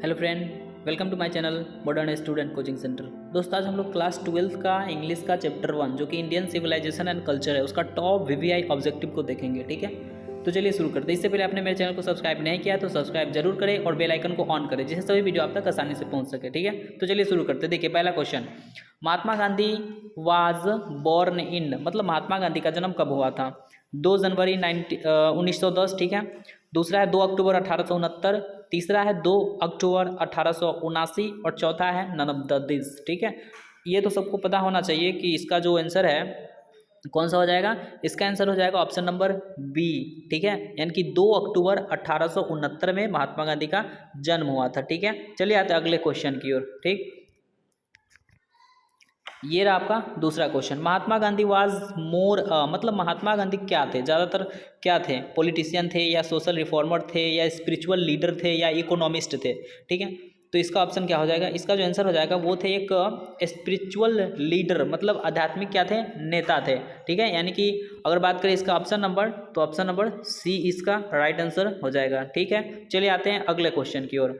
Hello friend, welcome to my channel modern student coaching centre. दोस्तों आज हम लोग क्लास 12 का इंग्लिश का चैप्टर 1 जो कि इंडियन सिविलाइजेशन एंड कल्चर है उसका टॉप वीवीआई ऑब्जेक्टिव को देखेंगे। ठीक है, तो चलिए शुरू करते हैं। इससे पहले आपने मेरे चैनल को सब्सक्राइब नहीं किया तो सब्सक्राइब जरूर करें और बेल आइकन को ऑन करें जिससे सभी वीडियो आप तक आसानी से पहुंच सके। ठीक है, तो चलिए शुरू करते हैं। देखिए पहला question, Mahatma Gandhi was born in, मतलब महात्मा गांधी का जन्म कब हुआ था? 2 जनवरी 1910। ठीक है, दूसरा है 2 अक्टूबर 1869, तीसरा है 2 अक्टूबर 1879 और चौथा है नन ऑफ द दिस। ठीक है, ये तो सबको पता होना चाहिए कि इसका जो आंसर है कौन सा हो जाएगा। इसका आंसर हो जाएगा ऑप्शन नंबर बी। ठीक है, यानी कि 2 अक्टूबर 1869 में महात्मा गांधी का जन्म हुआ था। ठीक है, चलिए आते हैं अगले क्वेश्चन की ओर। ठीक, ये रहा आपका दूसरा question. Mahatma Gandhi was more मतलब महात्मा गांधी क्या थे? ज़्यादातर क्या थे? पॉलिटिशियन थे या सोशल रिफॉर्मर थे या स्पिरिचुअल लीडर थे या इकोनॉमिस्ट थे? ठीक है, तो इसका ऑप्शन क्या हो जाएगा? इसका जो आंसर हो जाएगा वो थे एक स्पिरिचुअल लीडर, मतलब आध्यात्मिक क्या थे? नेता थे। ठीक है, यानी कि अगर बात करें इसका ऑप्शन नंबर, तो ऑप्शन नंबर सी इसका राइट आंसर हो जाएगा। ठीक है, चलिए आते हैं अगले क्वेश्चन की ओर।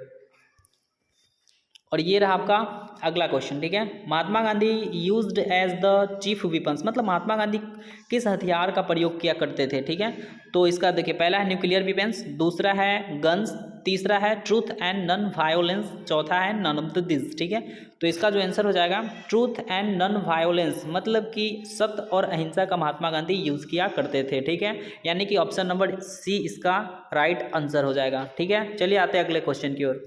और ये रहा आपका अगला क्वेश्चन। ठीक है, Mahatma Gandhi used as the chief weapons, मतलब महात्मा गांधी किस हथियार का प्रयोग किया करते थे? ठीक है, तो इसका देखिए पहला है न्यूक्लियर वेपन्स, दूसरा है गन्स, तीसरा है ट्रूथ एंड नॉन वायोलेंस, चौथा है नन ऑफ द दिस। ठीक है, तो इसका जो आंसर हो जाएगा ट्रूथ एंड नॉन वायोलेंस, मतलब कि सत्य और अहिंसा का महात्मा गांधी यूज किया करते थे। ठीक है, यानी कि ऑप्शन नंबर सी इसका राइट आंसर हो जाएगा। ठीक है, चलिए आते हैं अगले क्वेश्चन की ओर।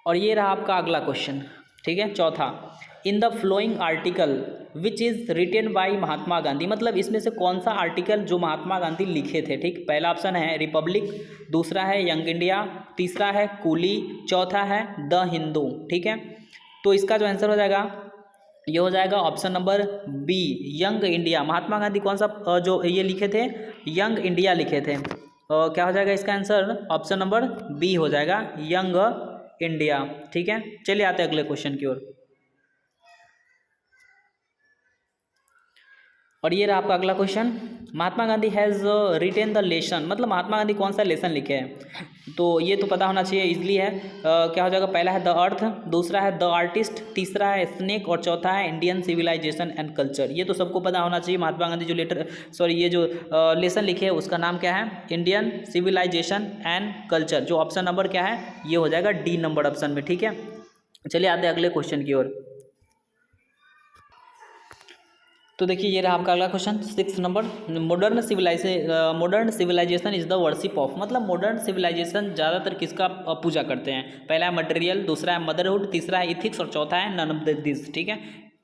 और ये रहा आपका अगला क्वेश्चन। ठीक है, चौथा, in the following article which is written by Mahatma Gandhi, मतलब इसमें से कौन सा आर्टिकल जो महात्मा गांधी लिखे थे? ठीक, पहला ऑप्शन है रिपब्लिक, दूसरा है यंग इंडिया, तीसरा है कूली, चौथा है द हिंदू। ठीक है, तो इसका जो आंसर हो जाएगा ये हो जाएगा option number B, young India. Mahatma Gandhi कौन सा जो ये लिखे थे? यंग इंडिया लिखे थे। क्या हो जाएगा इसका आंसर? ऑप्शन नंबर बी हो जाएगा, यंग इंडिया। ठीक है, चलिए आते हैं अगले क्वेश्चन की ओर। और ये रहा आपका अगला question, Mahatma Gandhi has retain the lesson, मतलब महात्मा गांधी कौन सा लेसन लिखे हैं? तो ये तो पता होना चाहिए, इजली है। क्या हो जाएगा? पहला है द अर्थ, दूसरा है द आर्टिस्ट, तीसरा है स्नेक और चौथा है इंडियन सिविलाइजेशन एंड कल्चर। ये तो सबको पता होना चाहिए। महात्मा गांधी जो ये जो लेसन लिखे है उसका नाम क्या है? Indian civilization and culture. जो ऑप्शन नंबर क्या है? ये हो जाएगा डी नंबर ऑप्शन में। ठीक है, चलिए आते हैं अगले क्वेश्चन की ओर। तो देखिए ये रहा आपका अगला question, 6 number, modern civilization is the worship of, मतलब मॉडर्न सिविलाइजेशन ज़्यादातर किसका पूजा करते हैं? पहला है मटेरियल, दूसरा है मदरहुड, तीसरा है इथिक्स और चौथा है नन ऑफ दिस। ठीक है,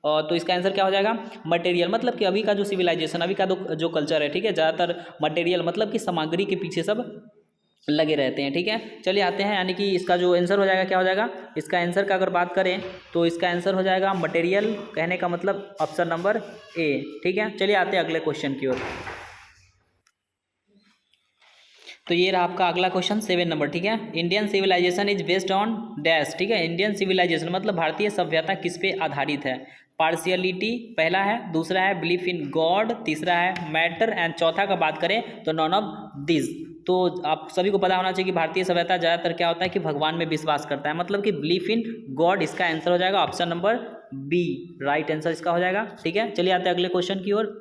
तो इसका आंसर क्या हो जाएगा? मटेरियल, मतलब कि अभी का जो सिविलाइजेशन, अभी का जो कल्चर है, ठीक है, ज़्यादातर मटेरियल मतलब कि सामग्री के पीछे सब लगे रहते हैं। ठीक है, चलिए आते हैं, यानी कि इसका जो आंसर हो जाएगा क्या हो जाएगा? इसका आंसर का अगर बात करें तो इसका आंसर हो जाएगा मटेरियल, कहने का मतलब ऑप्शन नंबर ए। ठीक है, चलिए आते हैं अगले क्वेश्चन की ओर। तो ये रहा आपका अगला क्वेश्चन, 7 नंबर। ठीक है, Indian civilization is based on dash. ठीक है, इंडियन सिविलाइजेशन मतलब भारतीय सभ्यता किस पे आधारित है? पार्शियलिटी पहला है, दूसरा है बिलीफ इन गॉड, तीसरा है मैटर एंड चौथा का बात करें तो नॉन ऑफ दिस। तो आप सभी को पता होना चाहिए कि भारतीय सभ्यता ज़्यादातर क्या होता है कि भगवान में विश्वास करता है, मतलब कि बिलीफ इन गॉड। इसका आंसर हो जाएगा option number B, right answer इसका हो जाएगा। ठीक है, चलिए आते हैं अगले क्वेश्चन की ओर।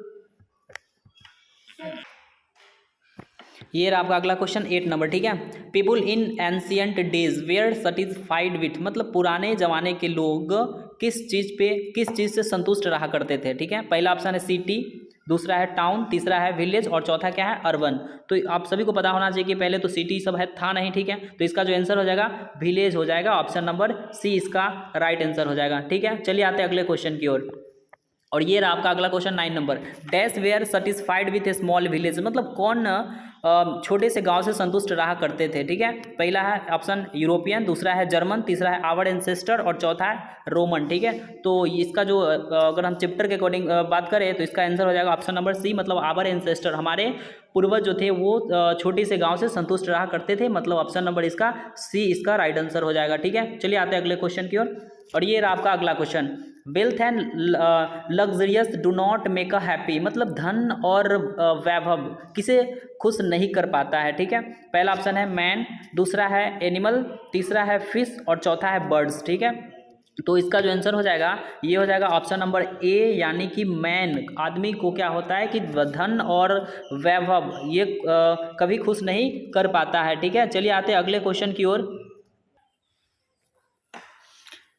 ये रहा आपका अगला क्वेश्चन, 8 नंबर। ठीक है, people in ancient days were satisfied with, मतलब पुराने जमाने के लोग किस चीज़ से संतुष्ट रहा करते थे? ठीक है, पहला ऑप्शन है सिटी, दूसरा है टाउन, तीसरा है विलेज और चौथा क्या है? अर्बन। तो आप सभी को पता होना चाहिए कि पहले तो सिटी सब है था नहीं। ठीक है, तो इसका जो आंसर हो जाएगा विलेज हो जाएगा, ऑप्शन नंबर सी इसका राइट आंसर हो जाएगा। ठीक है, चलिए आते हैं अगले क्वेश्चन की ओर। और ये रहा आपका अगला question, 9 number, dash were satisfied with a small village, मतलब कौन छोटे से गांव से संतुष्ट रहा करते थे? ठीक है, पहला है ऑप्शन यूरोपियन, दूसरा है जर्मन, तीसरा है आवर एंसेस्टर और चौथा है रोमन। ठीक है, तो इसका जो अगर हम चैप्टर के अकॉर्डिंग बात करें तो इसका आंसर हो जाएगा ऑप्शन नंबर सी, मतलब आवर एंसेस्टर। हमारे पूर्वज जो थे वो छोटे से गाँव से संतुष्ट रहा करते थे, मतलब ऑप्शन नंबर इसका सी इसका राइट आंसर हो जाएगा। ठीक है, चलिए आते हैं अगले क्वेश्चन की ओर। और ये रहा आपका अगला question, wealth and luxurious do not make a happy, मतलब धन और वैभव किसे खुश नहीं कर पाता है, ठीक है। पहला ऑप्शन है मैन, दूसरा है एनिमल, तीसरा है फिश और चौथा है बर्ड्स, ठीक है। तो इसका जो आंसर हो जाएगा ये हो जाएगा ऑप्शन नंबर ए, यानी कि मैन। आदमी को क्या होता है कि धन और वैभव ये कभी खुश नहीं कर पाता है, ठीक है। चलिए आते हैं अगले क्वेश्चन की ओर।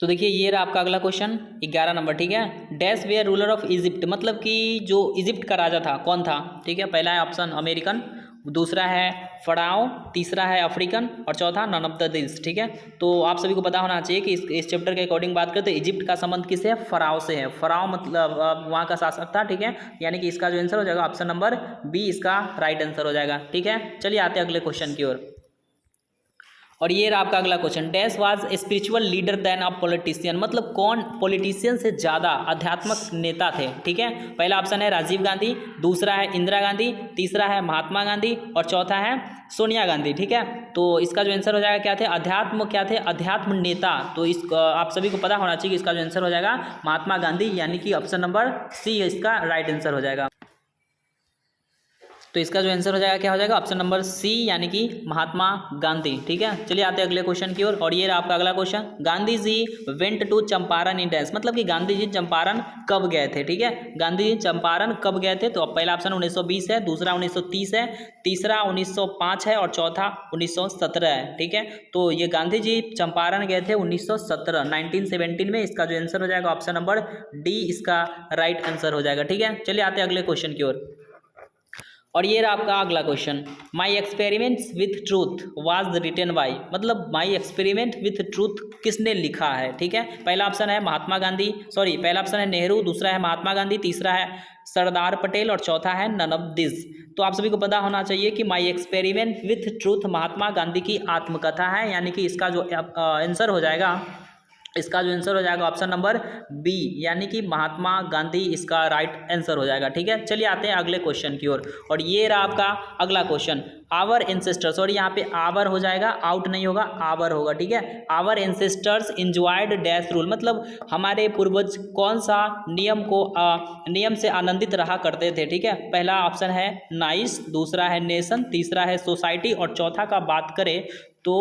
तो देखिए ये रहा आपका अगला क्वेश्चन 11 नंबर, ठीक है। Dash were ruler of Egypt, मतलब कि जो इजिप्ट का राजा था कौन था, ठीक है। पहला है ऑप्शन अमेरिकन, दूसरा है फराओ, तीसरा है अफ्रीकन और चौथा नन ऑफ द दिस, ठीक है। तो आप सभी को पता होना चाहिए कि इस चैप्टर के अकॉर्डिंग बात करें तो इजिप्ट का संबंध किससे है, फराओ से है। फराओ मतलब वहाँ का शासक था, ठीक है। यानी कि इसका जो आंसर हो जाएगा ऑप्शन नंबर बी इसका राइट आंसर हो जाएगा, ठीक है। चलिए आते हैं अगले क्वेश्चन की ओर। और ये रहा आपका अगला question, dash was spiritual leader than a politician, मतलब कौन पॉलिटिशियन से ज़्यादा आध्यात्मिक नेता थे, ठीक है। पहला ऑप्शन है राजीव गांधी, दूसरा है इंदिरा गांधी, तीसरा है महात्मा गांधी और चौथा है सोनिया गांधी, ठीक है। तो इसका जो आंसर हो जाएगा क्या थे, क्या थे, अध्यात्म नेता। तो इस आप सभी को पता होना चाहिए कि इसका जो आंसर हो जाएगा महात्मा गांधी, यानी कि ऑप्शन नंबर सी इसका राइट आंसर हो जाएगा। तो इसका जो आंसर हो जाएगा क्या हो जाएगा, ऑप्शन नंबर सी, यानी कि महात्मा गांधी, ठीक है। चलिए आते हैं अगले क्वेश्चन की ओर। और ये रहा आपका अगला question, Gandhi ji went to Champaran in dash, मतलब कि गांधी जी चंपारण कब गए थे, ठीक है। गांधी जी चंपारण कब गए थे, तो पहला ऑप्शन 1920 है, दूसरा 1930 है, तीसरा 1905 है और चौथा 1917 है, ठीक है। तो ये गांधी जी चंपारण गए थे 1917 में। इसका जो आंसर हो जाएगा ऑप्शन नंबर डी इसका राइट आंसर हो जाएगा, ठीक है। चलिए आते हैं अगले क्वेश्चन की ओर। और ये रहा आपका अगला question, my experiments with truth was written by, मतलब माई एक्सपेरिमेंट विथ ट्रूथ किसने लिखा है, ठीक है। पहला ऑप्शन है महात्मा गांधी, पहला ऑप्शन है नेहरू, दूसरा है महात्मा गांधी, तीसरा है सरदार पटेल और चौथा है नन ऑफ दिस। तो आप सभी को पता होना चाहिए कि my experiment with truth Mahatma Gandhi की आत्मकथा है, यानी कि इसका जो आंसर हो जाएगा ऑप्शन नंबर बी, यानी कि महात्मा गांधी इसका राइट आंसर हो जाएगा, ठीक है। चलिए आते हैं अगले क्वेश्चन की ओर। और ये रहा आपका अगला क्वेश्चन, आवर एंसेस्टर्स, और यहाँ पे आवर हो जाएगा, आउट नहीं होगा, आवर होगा, ठीक है। Our ancestors enjoyed dash rule, मतलब हमारे पूर्वज कौन सा नियम से आनंदित रहा करते थे, ठीक है। पहला ऑप्शन है नाइस, दूसरा है नेशन, तीसरा है सोसाइटी और चौथा का बात करें तो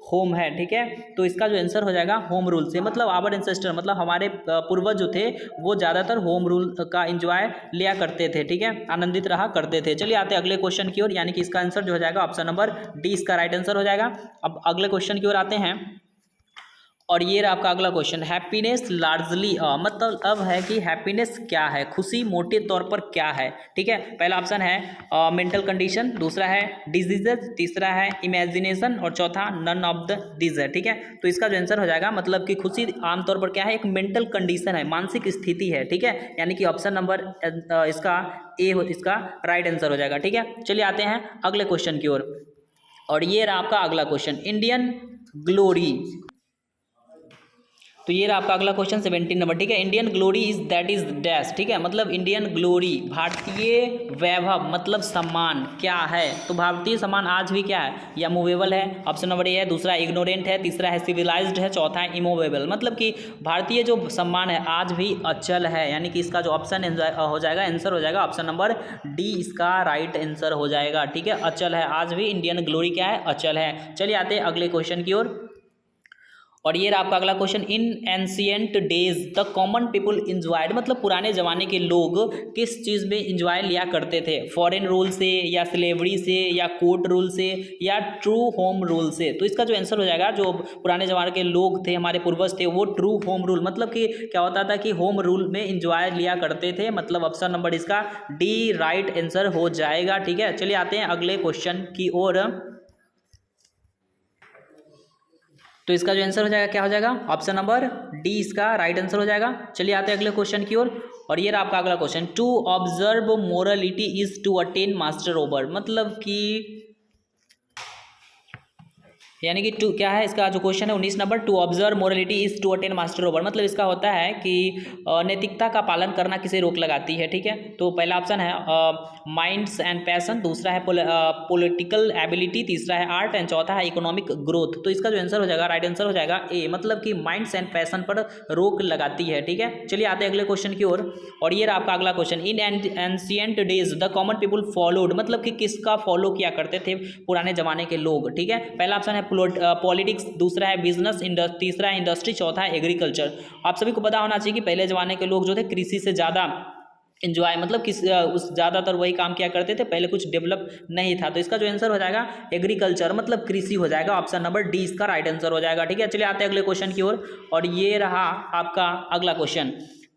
होम है, ठीक है। तो इसका जो आंसर हो जाएगा होम रूल से, मतलब आवर एंसेस्टर मतलब हमारे पूर्वज जो थे वो ज़्यादातर होम रूल का एंजॉय लिया करते थे, ठीक है, आनंदित रहा करते थे। चलिए आते हैं अगले क्वेश्चन की ओर, यानी कि इसका आंसर जो हो जाएगा ऑप्शन नंबर डी इसका राइट आंसर हो जाएगा। अब अगले क्वेश्चन की ओर आते हैं। और ये रहा आपका अगला क्वेश्चन, हैप्पीनेस लार्जली मतलब अब है कि हैप्पीनेस क्या है, खुशी मोटे तौर पर क्या है, ठीक है। पहला ऑप्शन है मेंटल कंडीशन, दूसरा है डिजीजेस, तीसरा है इमेजिनेशन और चौथा नन ऑफ द दिस है, ठीक है। तो इसका जो आंसर हो जाएगा मतलब कि खुशी आमतौर पर क्या है, एक मेंटल कंडीशन है, मानसिक स्थिति है, ठीक है। यानी कि ऑप्शन नंबर इसका ए इसका राइट आंसर हो जाएगा, ठीक है। चलिए आते हैं अगले क्वेश्चन की ओर। और ये रहा आपका अगला क्वेश्चन, इंडियन ग्लोरी। तो ये रहा आपका अगला क्वेश्चन 17 नंबर, ठीक है। Indian glory is that is dash, ठीक है, मतलब इंडियन ग्लोरी भारतीय वैभव मतलब सम्मान क्या है, तो भारतीय सम्मान आज भी क्या है, या मूवेबल है, ऑप्शन नंबर ए है, दूसरा इग्नोरेंट है, तीसरा है सिविलाइज्ड है, चौथा है इमूवेबल, मतलब कि भारतीय जो सम्मान है आज भी अचल है, यानी कि इसका जो ऑप्शन हो जाएगा आंसर हो जाएगा ऑप्शन नंबर डी इसका राइट आंसर हो जाएगा, ठीक है। अचल है, आज भी इंडियन ग्लोरी क्या है, अचल है। चलिए आते हैं अगले क्वेश्चन की ओर। और ये रहा आपका अगला question, in ancient days the common people enjoyed, मतलब पुराने ज़माने के लोग किस चीज़ में इंजॉय लिया करते थे, फॉरेन रूल से या स्लेवरी से या कोर्ट रूल से या ट्रू होम रूल से। तो इसका जो आंसर हो जाएगा, जो पुराने ज़माने के लोग थे हमारे पूर्वज थे वो ट्रू होम रूल, मतलब कि क्या होता था कि होम रूल में इंजॉय लिया करते थे, मतलब ऑप्शन नंबर इसका डी राइट आंसर हो जाएगा, ठीक है। चलिए आते हैं अगले क्वेश्चन की ओर। तो इसका जो आंसर हो जाएगा क्या हो जाएगा, ऑप्शन नंबर डी इसका राइट आंसर हो जाएगा। चलिए आते हैं अगले क्वेश्चन की ओर। और ये रहा आपका अगला question, to observe morality is to attain master over, मतलब कि यानी कि टू क्या है इसका जो क्वेश्चन है 19 number, to observe morality is to attain master over, मतलब इसका होता है कि नैतिकता का पालन करना किसे रोक लगाती है, ठीक है। तो पहला ऑप्शन है माइंड्स एंड पैशन, दूसरा है पॉलिटिकल एबिलिटी, तीसरा है आर्ट एंड चौथा है इकोनॉमिक ग्रोथ। तो इसका जो आंसर हो जाएगा, राइट आंसर हो जाएगा ए, मतलब कि माइंड्स एंड पैशन पर रोक लगाती है, ठीक है। चलिए आते हैं अगले क्वेश्चन की ओर, और ये रहा आपका अगला question, in ancient days the common people followed, मतलब कि किसका फॉलो किया करते थे पुराने जमाने के लोग, ठीक है। पहला ऑप्शन है पॉलिटिक्स, दूसरा है बिजनेस, तीसरा है इंडस्ट्री, चौथा है एग्रीकल्चर। आप सभी को पता होना चाहिए कि पहले जमाने के लोग जो थे कृषि से ज़्यादा एंजॉय, मतलब किस उस ज़्यादातर वही काम किया करते थे, पहले कुछ डेवलप नहीं था। तो इसका जो आंसर हो जाएगा एग्रीकल्चर, मतलब कृषि हो जाएगा, ऑप्शन नंबर डी इसका राइट आंसर हो जाएगा, ठीक है। चलिए आते हैं अगले क्वेश्चन की ओर, और ये रहा आपका अगला question,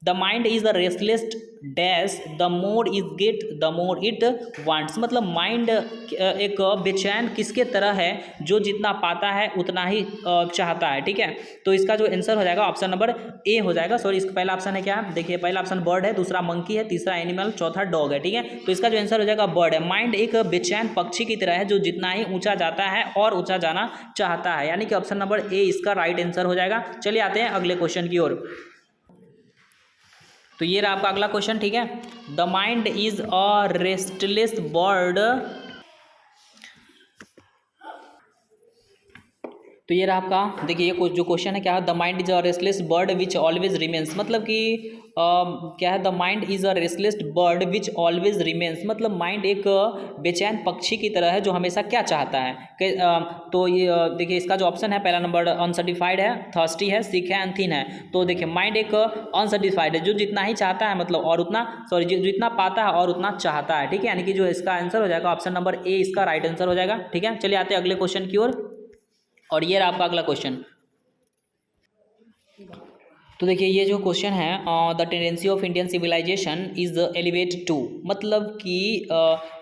the mind is the restless dash the more is get the more it wants, मतलब माइंड एक बेचैन किसके तरह है, जो जितना पाता है उतना ही चाहता है, ठीक है। तो इसका जो आंसर हो जाएगा ऑप्शन नंबर ए हो जाएगा, सॉरी इसका पहला ऑप्शन है क्या, देखिए पहला ऑप्शन बर्ड है, दूसरा मंकी है, तीसरा एनिमल, चौथा डॉग है, ठीक है। तो इसका जो आंसर हो जाएगा बर्ड है। माइंड एक बेचैन पक्षी की तरह है जो जितना ही ऊंचा जाता है और ऊंचा जाना चाहता है, यानी कि ऑप्शन नंबर ए इसका राइट आंसर हो जाएगा। चलिए आते हैं अगले क्वेश्चन की ओर, तो ये रहा आपका अगला क्वेश्चन, ठीक है। The mind is a restless bird, तो ये रहा आपका, देखिए ये जो क्वेश्चन है क्या है, the mind is a restless bird which always remains, मतलब कि क्या है, the mind is a restless bird which always remains, मतलब माइंड एक बेचैन पक्षी की तरह है जो हमेशा क्या चाहता है तो ये देखिए इसका जो ऑप्शन है पहला नंबर अनसर्टिफाइड है, थर्स्टी है, सिक है एंड थिन है। तो देखिए माइंड एक अनसर्टिफाइड है, जो जितना ही चाहता है मतलब और उतना जो जितना पाता है और उतना चाहता है, ठीक है। यानी कि जो इसका आंसर हो जाएगा ऑप्शन नंबर ए इसका राइट आंसर हो जाएगा, ठीक है। चलिए आते हैं अगले क्वेश्चन की ओर, और ये रहा आपका अगला क्वेश्चन। तो देखिए ये जो क्वेश्चन है, the tendency of Indian civilization is elevate to, मतलब कि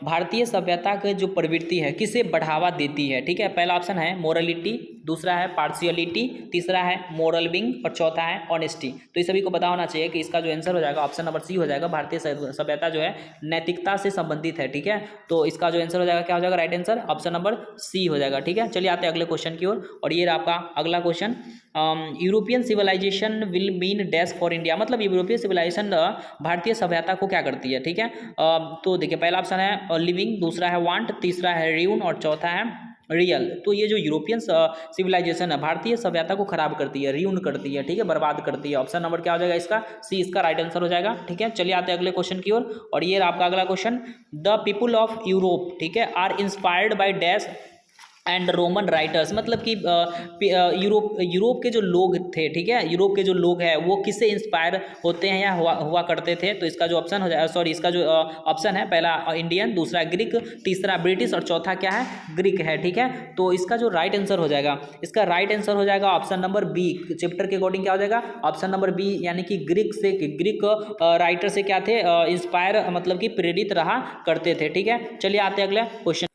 भारतीय सभ्यता की जो प्रवृत्ति है किसे बढ़ावा देती है, ठीक है। पहला ऑप्शन है मोरलिटी, दूसरा है पार्शियलिटी, तीसरा है मोरल विंग और चौथा है ऑनेस्टी। तो इस सभी को पता होना चाहिए कि इसका जो आंसर हो जाएगा ऑप्शन नंबर सी हो जाएगा, भारतीय सभ्यता जो है नैतिकता से संबंधित है, ठीक है। तो इसका जो आंसर हो जाएगा क्या हो जाएगा, right answer option number C हो जाएगा, ठीक है। चलिए आते हैं अगले क्वेश्चन की ओर, और ये रहा आपका अगला question, European civilization will mean dash for India, मतलब यूरोपीय सिविलाइजेशन भारतीय सभ्यता को क्या करती है, ठीक है। तो देखिए पहला ऑप्शन है लिविंग, दूसरा है वांट, तीसरा है र्यून और चौथा है रियल। तो ये जो यूरोपियन सिविलाइजेशन है भारतीय सभ्यता को खराब करती है, र्यून करती है, ठीक है, बर्बाद करती है। ऑप्शन नंबर क्या हो जाएगा इसका, सी इसका राइट आंसर हो जाएगा, ठीक है। चलिए आते हैं अगले क्वेश्चन की ओर, और ये आपका अगला question, the people of Europe, ठीक है, are inspired by dash and Roman writers, मतलब कि यूरोप के जो लोग थे, ठीक है, यूरोप के जो लोग हैं वो किससे इंस्पायर होते हैं या हुआ करते थे। तो इसका जो ऑप्शन हो जाएगा, सॉरी इसका जो ऑप्शन है पहला इंडियन, दूसरा ग्रीक, तीसरा ब्रिटिश और चौथा क्या है, ग्रीक है, ठीक है। तो इसका जो राइट आंसर हो जाएगा, इसका राइट आंसर हो जाएगा ऑप्शन नंबर बी, चैप्टर के अकॉर्डिंग क्या हो जाएगा ऑप्शन नंबर बी, यानी कि ग्रीक राइटर से क्या थे इंस्पायर, मतलब कि प्रेरित रहा करते थे, ठीक है। चलिए आते हैं अगले क्वेश्चन,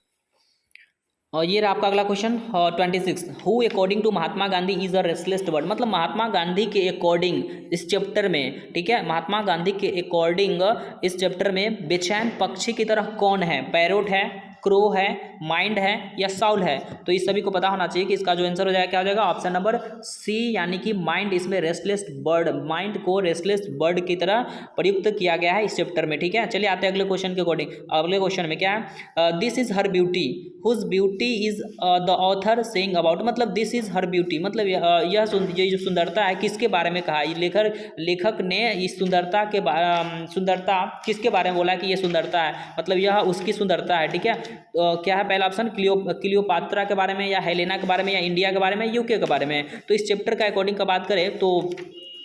और ये रहा आपका अगला question 26, who according to Mahatma Gandhi is a restless bird, मतलब महात्मा गांधी के अकॉर्डिंग इस चैप्टर में, ठीक है, महात्मा गांधी के अकॉर्डिंग इस चैप्टर में बेचैन पक्षी की तरह कौन है, पैरोट है, क्रो है, माइंड है या साउल है। तो इस सभी को पता होना चाहिए कि इसका जो आंसर हो जाएगा क्या हो जाएगा ऑप्शन नंबर सी, यानी कि माइंड, इसमें रेस्टलेस बर्ड, माइंड को रेस्टलेस बर्ड की तरह प्रयुक्त किया गया है इस चैप्टर में, ठीक है। चलिए आते हैं अगले क्वेश्चन के अकॉर्डिंग, अगले क्वेश्चन में क्या है, this is her beauty whose beauty is the author saying about, मतलब दिस इज हर ब्यूटी, मतलब यह जो सुंदरता है किसके बारे में कहा है, लेखक ने इस सुंदरता के सुंदरता किसके बारे में बोला कि यह सुंदरता है, मतलब यह उसकी सुंदरता है, ठीक है। क्या है पहला ऑप्शन, क्लियोपात्रा के बारे में या हेलेना के बारे में या इंडिया के बारे में, यूके के बारे में। तो इस चैप्टर का अकॉर्डिंग का बात करें तो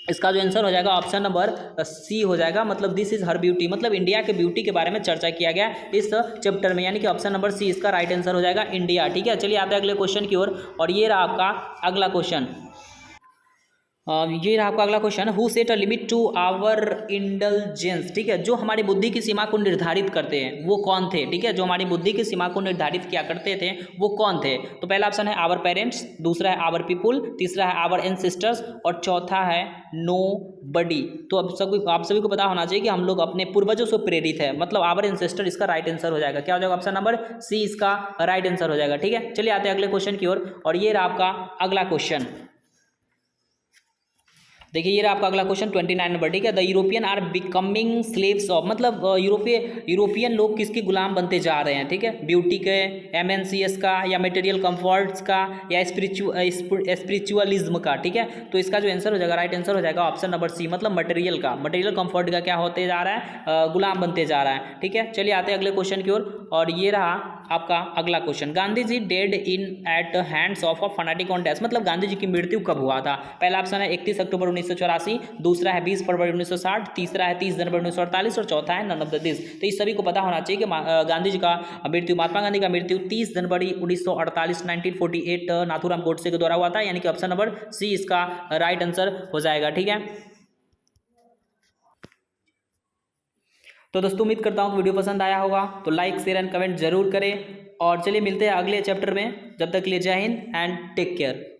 इसका जो आंसर हो जाएगा ऑप्शन नंबर सी हो जाएगा, मतलब दिस इज हर ब्यूटी, मतलब इंडिया के ब्यूटी के बारे में चर्चा किया गया इस चैप्टर में, यानी कि ऑप्शन नंबर सी इसका राइट आंसर हो जाएगा इंडिया, ठीक है। चलिए आते हैं अगले क्वेश्चन की ओर, और ये रहा आपका अगला क्वेश्चन, ये रहा आपका अगला question, who set a limit to our indulgence, ठीक है, जो हमारी बुद्धि की सीमा को निर्धारित करते हैं वो कौन थे, ठीक है, जो हमारी बुद्धि की सीमा को निर्धारित किया करते थे वो कौन थे। तो पहला ऑप्शन है आवर पेरेंट्स, दूसरा है आवर पीपुल, तीसरा है आवर एंसेस्टर्स और चौथा है नो बडी। तो अब आप सभी को पता होना चाहिए कि हम लोग अपने पूर्वजों से प्रेरित है, मतलब आवर एंसेस्टर इसका राइट आंसर हो जाएगा। क्या हो जाएगा? ऑप्शन नंबर सी इसका राइट आंसर हो जाएगा। ठीक है, चलिए आते हैं अगले क्वेश्चन की ओर, और ये रहा आपका अगला क्वेश्चन। देखिए ये रहा आपका अगला क्वेश्चन 29 नंबर। ठीक है, the European are becoming slaves of, मतलब यूरोपियन लोग किसके गुलाम बनते जा रहे हैं। ठीक है, ब्यूटी के, एमएनसीएस का, या मटेरियल कंफर्ट्स का, या स्पिरिचुअलिज्म का। ठीक है, तो इसका जो आंसर हो जाएगा, राइट आंसर हो जाएगा ऑप्शन नंबर सी, मतलब मटेरियल का, मटेरियल कंफर्ट का क्या होते जा रहा है, गुलाम बनते जा रहा है। ठीक है, चलिए आते हैं अगले क्वेश्चन की ओर, और ये रहा आपका अगला question, Gandhi ji dead in at hands of a fanatic on death, मतलब गांधी जी की मृत्यु कब हुआ था। पहला ऑप्शन है 31 अक्टूबर 1984, दूसरा है 20 फरवरी 1960, तीसरा है 30 जनवरी 1948 और चौथा है नन ऑफ द दिस। तो इस सभी को पता होना चाहिए कि गांधी जी का मृत्यु, महात्मा गांधी का मृत्यु 30 जनवरी 1948 1948 नाथूराम गोडसे के द्वारा हुआ था, यानी कि ऑप्शन नंबर सी इसका राइट आंसर हो जाएगा। ठीक है, तो दोस्तों उम्मीद करता हूँ कि वीडियो पसंद आया होगा, तो लाइक शेयर एंड कमेंट जरूर करें, और चलिए मिलते हैं अगले चैप्टर में। जब तक के लिए जय हिंद एंड टेक केयर।